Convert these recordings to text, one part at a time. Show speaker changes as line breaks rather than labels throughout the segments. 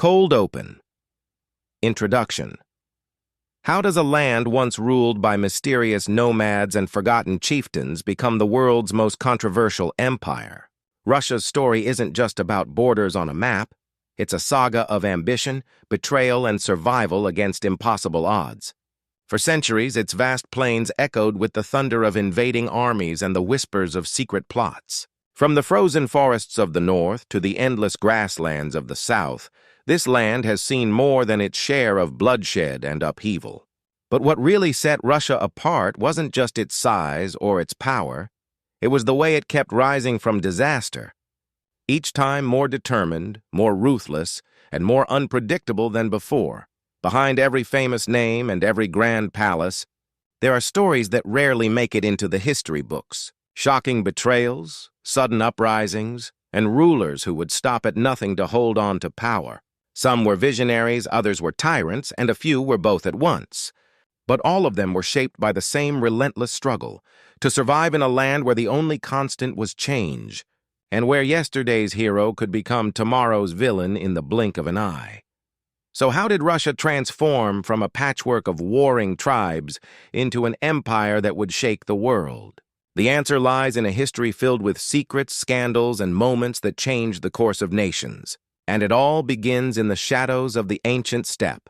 Cold Open. Introduction. How does a land once ruled by mysterious nomads and forgotten chieftains become the world's most controversial empire? Russia's story isn't just about borders on a map. It's a saga of ambition, betrayal, and survival against impossible odds. For centuries, its vast plains echoed with the thunder of invading armies and the whispers of secret plots. From the frozen forests of the north to the endless grasslands of the south, this land has seen more than its share of bloodshed and upheaval. But what really set Russia apart wasn't just its size or its power. It was the way it kept rising from disaster. Each time more determined, more ruthless, and more unpredictable than before. Behind every famous name and every grand palace, there are stories that rarely make it into the history books. Shocking betrayals, sudden uprisings, and rulers who would stop at nothing to hold on to power. Some were visionaries, others were tyrants, and a few were both at once. But all of them were shaped by the same relentless struggle, to survive in a land where the only constant was change, and where yesterday's hero could become tomorrow's villain in the blink of an eye. So how did Russia transform from a patchwork of warring tribes into an empire that would shake the world? The answer lies in a history filled with secrets, scandals, and moments that changed the course of nations. And it all begins in the shadows of the ancient steppe,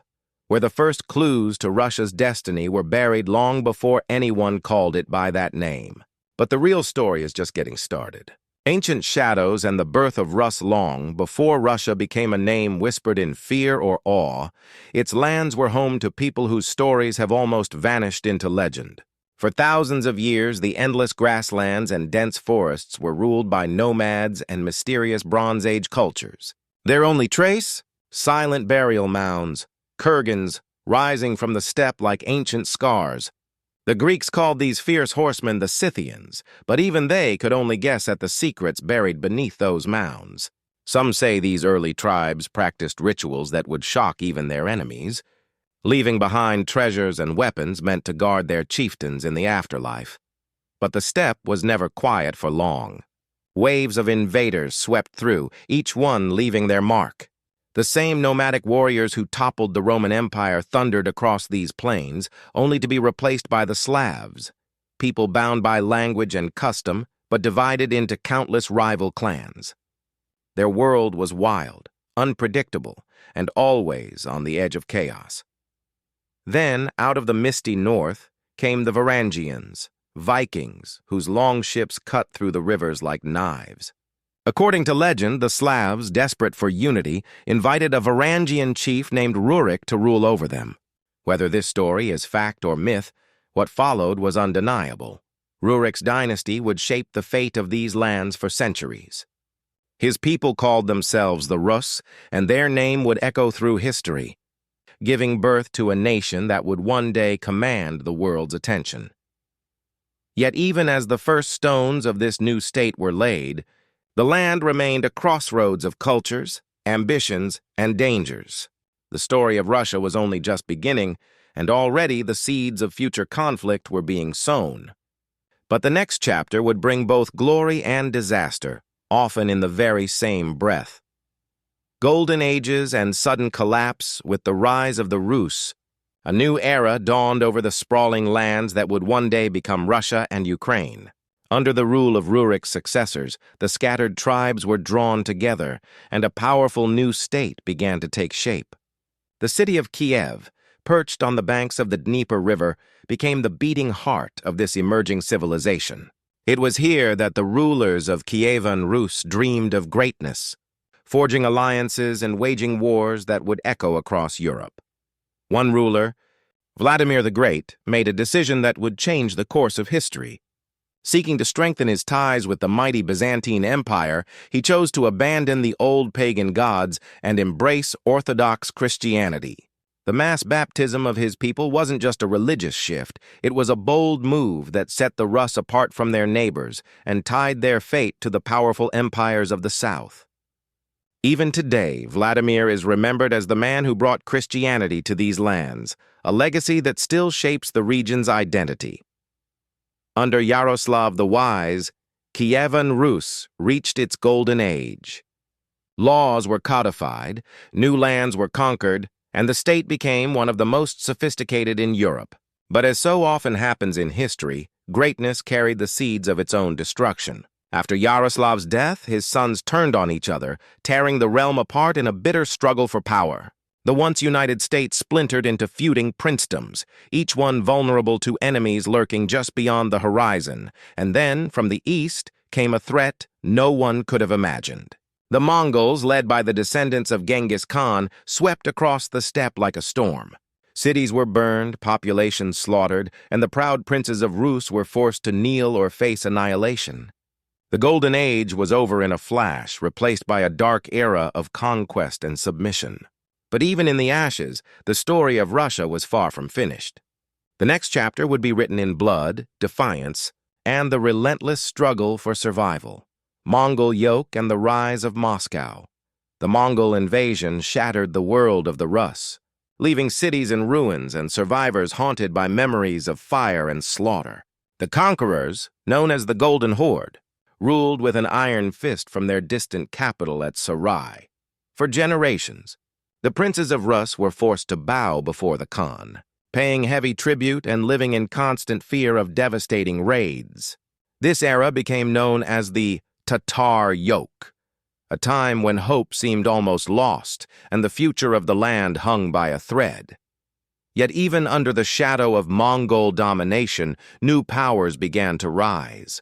where the first clues to Russia's destiny were buried long before anyone called it by that name. But the real story is just getting started. Ancient shadows and the birth of Rus long before Russia became a name whispered in fear or awe, its lands were home to people whose stories have almost vanished into legend. For thousands of years, the endless grasslands and dense forests were ruled by nomads and mysterious Bronze Age cultures. Their only trace? Silent burial mounds, kurgans, rising from the steppe like ancient scars. The Greeks called these fierce horsemen the Scythians, but even they could only guess at the secrets buried beneath those mounds. Some say these early tribes practiced rituals that would shock even their enemies, leaving behind treasures and weapons meant to guard their chieftains in the afterlife. But the steppe was never quiet for long. Waves of invaders swept through, each one leaving their mark. The same nomadic warriors who toppled the Roman Empire thundered across these plains, only to be replaced by the Slavs, people bound by language and custom, but divided into countless rival clans. Their world was wild, unpredictable, and always on the edge of chaos. Then, out of the misty north, came the Varangians, Vikings, whose long ships cut through the rivers like knives. According to legend, the Slavs, desperate for unity, invited a Varangian chief named Rurik to rule over them. Whether this story is fact or myth, what followed was undeniable. Rurik's dynasty would shape the fate of these lands for centuries. His people called themselves the Rus, and their name would echo through history, giving birth to a nation that would one day command the world's attention. Yet even as the first stones of this new state were laid, the land remained a crossroads of cultures, ambitions, and dangers. The story of Russia was only just beginning, and already the seeds of future conflict were being sown. But the next chapter would bring both glory and disaster, often in the very same breath. Golden ages and sudden collapse with the rise of the Rus. A new era dawned over the sprawling lands that would one day become Russia and Ukraine. Under the rule of Rurik's successors, the scattered tribes were drawn together, and a powerful new state began to take shape. The city of Kiev, perched on the banks of the Dnieper River, became the beating heart of this emerging civilization. It was here that the rulers of Kievan Rus dreamed of greatness, forging alliances and waging wars that would echo across Europe. One ruler, Vladimir the Great, made a decision that would change the course of history. Seeking to strengthen his ties with the mighty Byzantine Empire, he chose to abandon the old pagan gods and embrace Orthodox Christianity. The mass baptism of his people wasn't just a religious shift, it was a bold move that set the Rus apart from their neighbors and tied their fate to the powerful empires of the south. Even today, Vladimir is remembered as the man who brought Christianity to these lands, a legacy that still shapes the region's identity. Under Yaroslav the Wise, Kievan Rus reached its golden age. Laws were codified, new lands were conquered, and the state became one of the most sophisticated in Europe. But as so often happens in history, greatness carried the seeds of its own destruction. After Yaroslav's death, his sons turned on each other, tearing the realm apart in a bitter struggle for power. The once united state splintered into feuding princedoms, each one vulnerable to enemies lurking just beyond the horizon, and then, from the east, came a threat no one could have imagined. The Mongols, led by the descendants of Genghis Khan, swept across the steppe like a storm. Cities were burned, populations slaughtered, and the proud princes of Rus were forced to kneel or face annihilation. The Golden Age was over in a flash, replaced by a dark era of conquest and submission. But even in the ashes, the story of Russia was far from finished. The next chapter would be written in blood, defiance, and the relentless struggle for survival. Mongol Yoke and the rise of Moscow. The Mongol invasion shattered the world of the Rus, leaving cities in ruins and survivors haunted by memories of fire and slaughter. The conquerors, known as the Golden Horde, ruled with an iron fist from their distant capital at Sarai. For generations, the princes of Rus were forced to bow before the Khan, paying heavy tribute and living in constant fear of devastating raids. This era became known as the Tatar Yoke, a time when hope seemed almost lost and the future of the land hung by a thread. Yet even under the shadow of Mongol domination, new powers began to rise.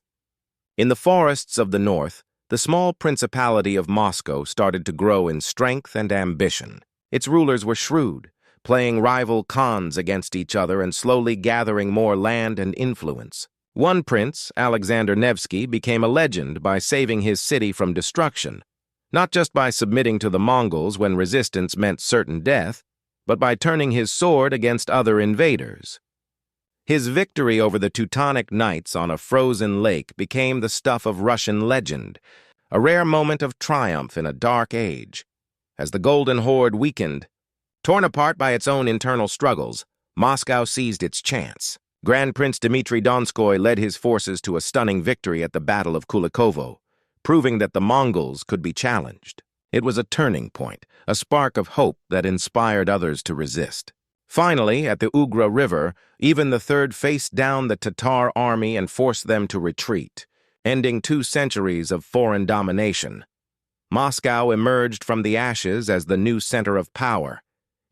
In the forests of the north, the small principality of Moscow started to grow in strength and ambition. Its rulers were shrewd, playing rival khans against each other and slowly gathering more land and influence. One prince, Alexander Nevsky, became a legend by saving his city from destruction, not just by submitting to the Mongols when resistance meant certain death, but by turning his sword against other invaders. His victory over the Teutonic Knights on a frozen lake became the stuff of Russian legend, a rare moment of triumph in a dark age. As the Golden Horde weakened, torn apart by its own internal struggles, Moscow seized its chance. Grand Prince Dmitry Donskoy led his forces to a stunning victory at the Battle of Kulikovo, proving that the Mongols could be challenged. It was a turning point, a spark of hope that inspired others to resist. Finally, at the Ugra River, even the Third faced down the Tatar army and forced them to retreat, ending 2 centuries of foreign domination. Moscow emerged from the ashes as the new center of power,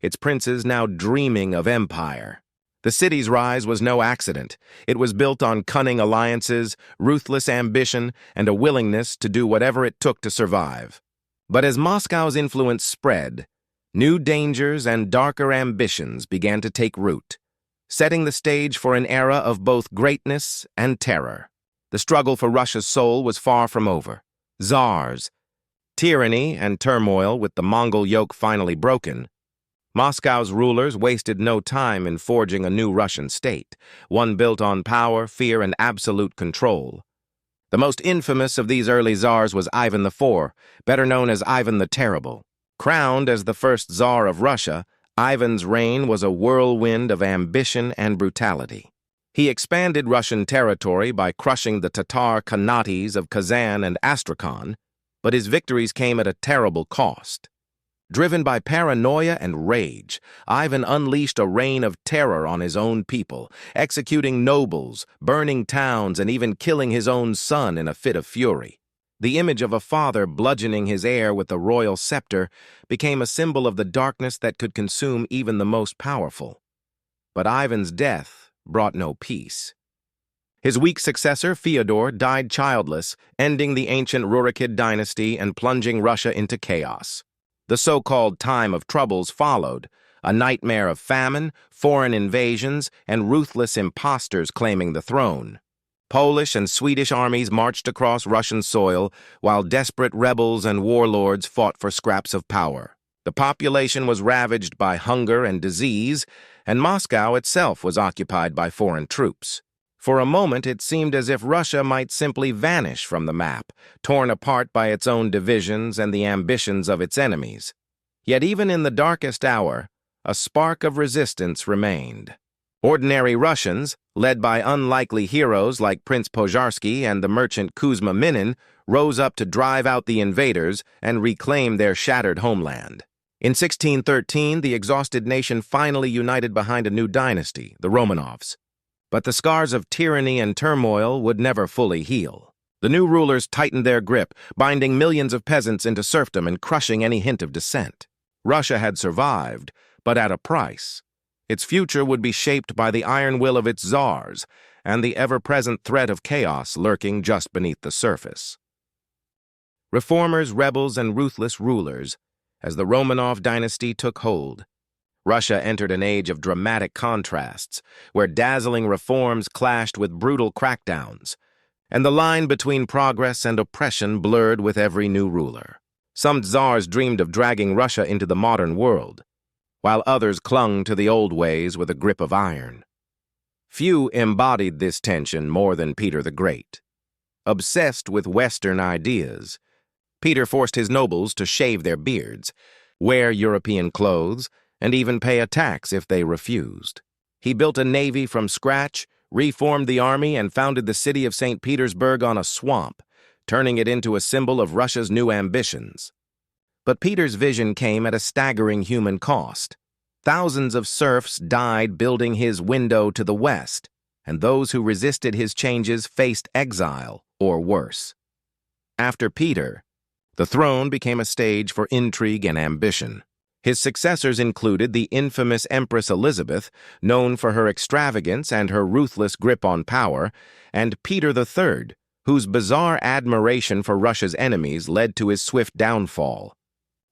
its princes now dreaming of empire. The city's rise was no accident. It was built on cunning alliances, ruthless ambition, and a willingness to do whatever it took to survive. But as Moscow's influence spread, new dangers and darker ambitions began to take root, setting the stage for an era of both greatness and terror. The struggle for Russia's soul was far from over. Tsars, tyranny, and turmoil with the Mongol yoke finally broken, Moscow's rulers wasted no time in forging a new Russian state, one built on power, fear, and absolute control. The most infamous of these early czars was Ivan IV, better known as Ivan the Terrible. Crowned as the first Tsar of Russia, Ivan's reign was a whirlwind of ambition and brutality. He expanded Russian territory by crushing the Tatar Khanates of Kazan and Astrakhan, but his victories came at a terrible cost. Driven by paranoia and rage, Ivan unleashed a reign of terror on his own people, executing nobles, burning towns, and even killing his own son in a fit of fury. The image of a father bludgeoning his heir with the royal scepter became a symbol of the darkness that could consume even the most powerful. But Ivan's death brought no peace. His weak successor, Fyodor, died childless, ending the ancient Rurikid dynasty and plunging Russia into chaos. The so-called Time of Troubles followed, a nightmare of famine, foreign invasions, and ruthless impostors claiming the throne. Polish and Swedish armies marched across Russian soil, while desperate rebels and warlords fought for scraps of power. The population was ravaged by hunger and disease, and Moscow itself was occupied by foreign troops. For a moment, it seemed as if Russia might simply vanish from the map, torn apart by its own divisions and the ambitions of its enemies. Yet even in the darkest hour, a spark of resistance remained. Ordinary Russians, led by unlikely heroes like Prince Pozharsky and the merchant Kuzma Minin, rose up to drive out the invaders and reclaim their shattered homeland. In 1613, the exhausted nation finally united behind a new dynasty, the Romanovs. But the scars of tyranny and turmoil would never fully heal. The new rulers tightened their grip, binding millions of peasants into serfdom and crushing any hint of dissent. Russia had survived, but at a price. Its future would be shaped by the iron will of its Tsars and the ever-present threat of chaos lurking just beneath the surface. Reformers, rebels, and ruthless rulers, as the Romanov dynasty took hold, Russia entered an age of dramatic contrasts, where dazzling reforms clashed with brutal crackdowns, and the line between progress and oppression blurred with every new ruler. Some Tsars dreamed of dragging Russia into the modern world, while others clung to the old ways with a grip of iron. Few embodied this tension more than Peter the Great. Obsessed with Western ideas, Peter forced his nobles to shave their beards, wear European clothes, and even pay a tax if they refused. He built a navy from scratch, reformed the army, and founded the city of St. Petersburg on a swamp, turning it into a symbol of Russia's new ambitions. But Peter's vision came at a staggering human cost. Thousands of serfs died building his window to the west, and those who resisted his changes faced exile or worse. After Peter, the throne became a stage for intrigue and ambition. His successors included the infamous Empress Elizabeth, known for her extravagance and her ruthless grip on power, and Peter III, whose bizarre admiration for Russia's enemies led to his swift downfall.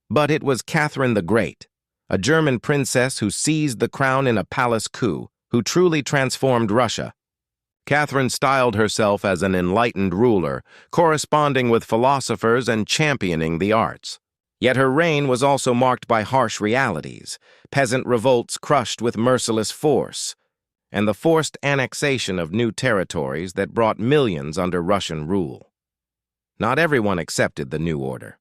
But it was Catherine the Great, a German princess who seized the crown in a palace coup, who truly transformed Russia. Catherine styled herself as an enlightened ruler, corresponding with philosophers and championing the arts. Yet her reign was also marked by harsh realities, peasant revolts crushed with merciless force, and the forced annexation of new territories that brought millions under Russian rule. Not everyone accepted the new order.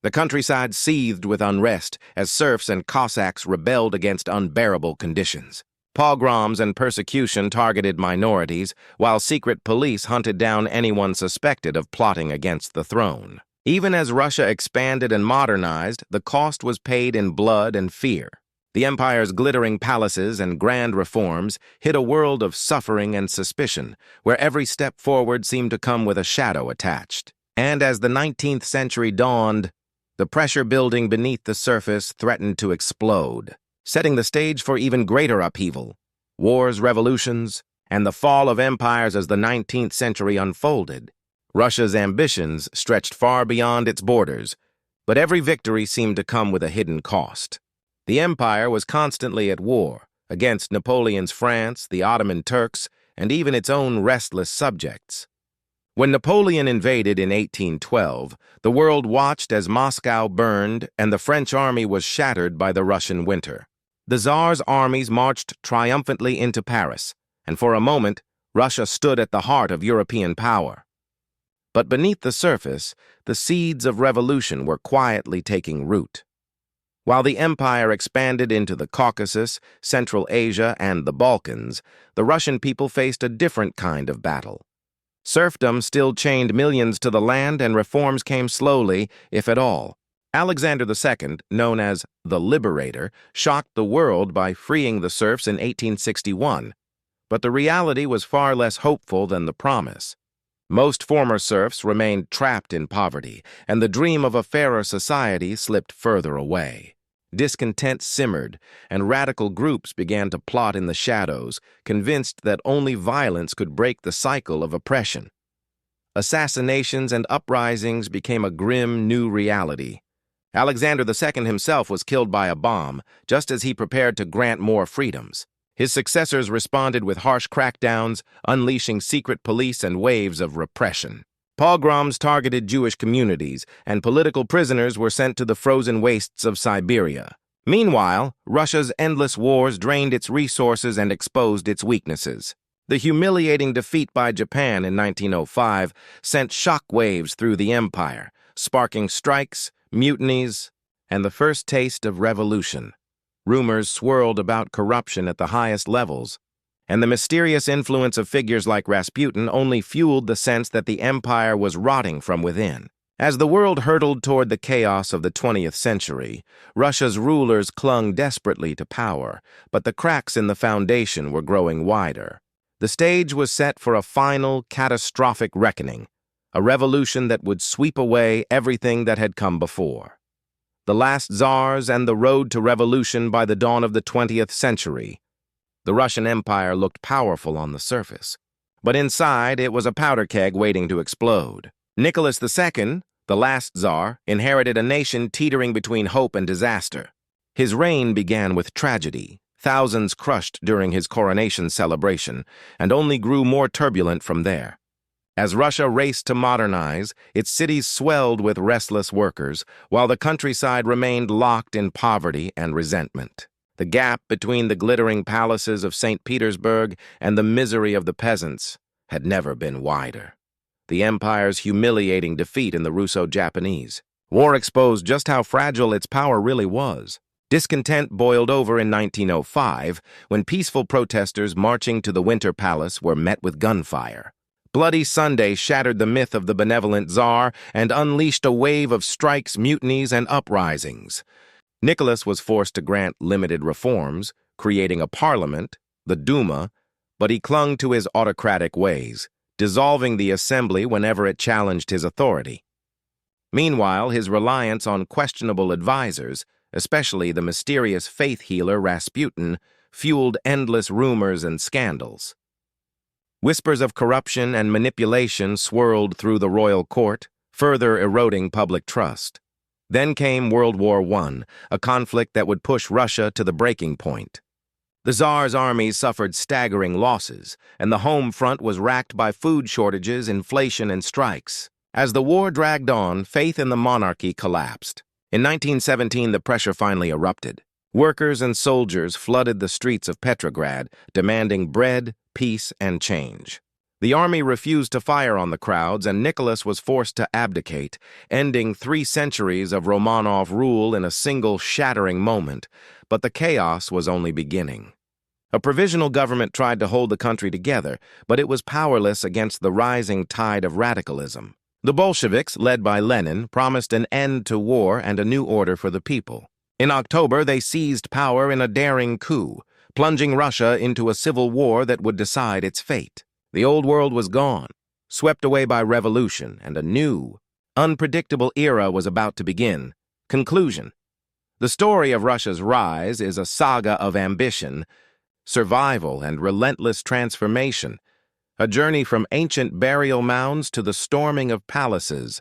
The countryside seethed with unrest as serfs and Cossacks rebelled against unbearable conditions. Pogroms and persecution targeted minorities, while secret police hunted down anyone suspected of plotting against the throne. Even as Russia expanded and modernized, the cost was paid in blood and fear. The empire's glittering palaces and grand reforms hid a world of suffering and suspicion, where every step forward seemed to come with a shadow attached. And as the 19th century dawned, the pressure building beneath the surface threatened to explode, setting the stage for even greater upheaval. Wars, revolutions, and the fall of empires as the 19th century unfolded. Russia's ambitions stretched far beyond its borders, but every victory seemed to come with a hidden cost. The empire was constantly at war against Napoleon's France, the Ottoman Turks, and even its own restless subjects. When Napoleon invaded in 1812, the world watched as Moscow burned and the French army was shattered by the Russian winter. The Tsar's armies marched triumphantly into Paris, and for a moment, Russia stood at the heart of European power. But beneath the surface, the seeds of revolution were quietly taking root. While the empire expanded into the Caucasus, Central Asia, and the Balkans, the Russian people faced a different kind of battle. Serfdom still chained millions to the land, and reforms came slowly, if at all. Alexander II, known as the Liberator, shocked the world by freeing the serfs in 1861, but the reality was far less hopeful than the promise. Most former serfs remained trapped in poverty, and the dream of a fairer society slipped further away. Discontent simmered, and radical groups began to plot in the shadows, convinced that only violence could break the cycle of oppression. Assassinations and uprisings became a grim new reality. Alexander II himself was killed by a bomb, just as he prepared to grant more freedoms. His successors responded with harsh crackdowns, unleashing secret police and waves of repression. Pogroms targeted Jewish communities, and political prisoners were sent to the frozen wastes of Siberia. Meanwhile, Russia's endless wars drained its resources and exposed its weaknesses. The humiliating defeat by Japan in 1905 sent shockwaves through the empire, sparking strikes, mutinies, and the first taste of revolution. Rumors swirled about corruption at the highest levels, and the mysterious influence of figures like Rasputin only fueled the sense that the empire was rotting from within. As the world hurtled toward the chaos of the 20th century, Russia's rulers clung desperately to power, but the cracks in the foundation were growing wider. The stage was set for a final, catastrophic reckoning, a revolution that would sweep away everything that had come before. The last Tsars and the road to revolution by the dawn of the 20th century. The Russian Empire looked powerful on the surface, but inside it was a powder keg waiting to explode. Nicholas II, the last Tsar, inherited a nation teetering between hope and disaster. His reign began with tragedy, thousands crushed during his coronation celebration, and only grew more turbulent from there. As Russia raced to modernize, its cities swelled with restless workers, while the countryside remained locked in poverty and resentment. The gap between the glittering palaces of St. Petersburg and the misery of the peasants had never been wider. The empire's humiliating defeat in the Russo-Japanese War exposed just how fragile its power really was. Discontent boiled over in 1905 when peaceful protesters marching to the Winter Palace were met with gunfire. Bloody Sunday shattered the myth of the benevolent Tsar and unleashed a wave of strikes, mutinies, and uprisings. Nicholas was forced to grant limited reforms, creating a parliament, the Duma, but he clung to his autocratic ways, dissolving the assembly whenever it challenged his authority. Meanwhile, his reliance on questionable advisors, especially the mysterious faith healer Rasputin, fueled endless rumors and scandals. Whispers of corruption and manipulation swirled through the royal court, further eroding public trust. Then came World War I, a conflict that would push Russia to the breaking point. The Tsar's armies suffered staggering losses, and the home front was racked by food shortages, inflation, and strikes. As the war dragged on, faith in the monarchy collapsed. In 1917, the pressure finally erupted. Workers and soldiers flooded the streets of Petrograd, demanding bread, peace, and change. The army refused to fire on the crowds, and Nicholas was forced to abdicate, ending 3 centuries of Romanov rule in a single shattering moment. But the chaos was only beginning. A provisional government tried to hold the country together, but it was powerless against the rising tide of radicalism. The Bolsheviks, led by Lenin, promised an end to war and a new order for the people. In October, they seized power in a daring coup, plunging Russia into a civil war that would decide its fate. The old world was gone, swept away by revolution, and a new, unpredictable era was about to begin. Conclusion. The story of Russia's rise is a saga of ambition, survival, and relentless transformation, a journey from ancient burial mounds to the storming of palaces,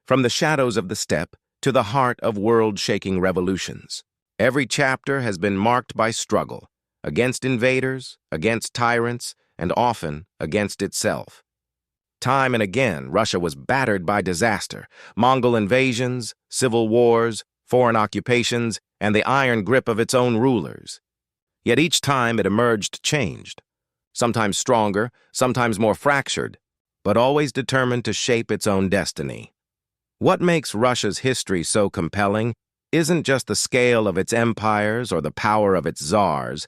from the shadows of the steppe to the heart of world-shaking revolutions. Every chapter has been marked by struggle, against invaders, against tyrants, and often against itself. Time and again, Russia was battered by disaster, Mongol invasions, civil wars, foreign occupations, and the iron grip of its own rulers. Yet each time it emerged changed, sometimes stronger, sometimes more fractured, but always determined to shape its own destiny. What makes Russia's history so compelling isn't just the scale of its empires or the power of its czars,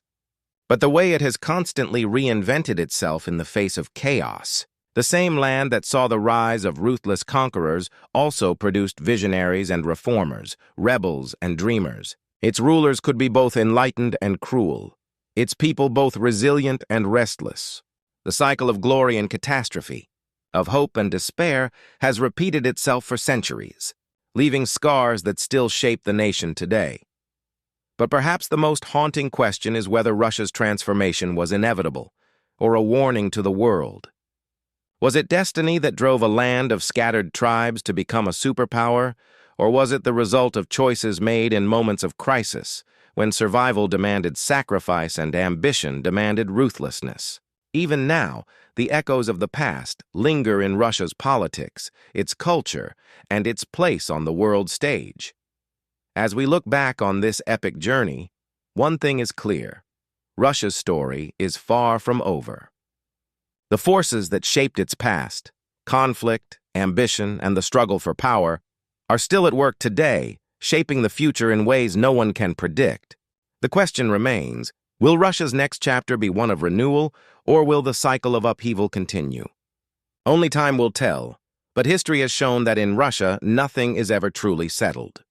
but the way it has constantly reinvented itself in the face of chaos. The same land that saw the rise of ruthless conquerors also produced visionaries and reformers, rebels and dreamers. Its rulers could be both enlightened and cruel, its people both resilient and restless. The cycle of glory and catastrophe, of hope and despair, has repeated itself for centuries, leaving scars that still shape the nation today. But perhaps the most haunting question is whether Russia's transformation was inevitable, or a warning to the world. Was it destiny that drove a land of scattered tribes to become a superpower, or was it the result of choices made in moments of crisis, when survival demanded sacrifice and ambition demanded ruthlessness? Even now, the echoes of the past linger in Russia's politics, its culture, and its place on the world stage. As we look back on this epic journey, one thing is clear: Russia's story is far from over. The forces that shaped its past, conflict, ambition, and the struggle for power, are still at work today, shaping the future in ways no one can predict. The question remains, Will Russia's next chapter be one of renewal, or will the cycle of upheaval continue? Only time will tell, but history has shown that in Russia, nothing is ever truly settled.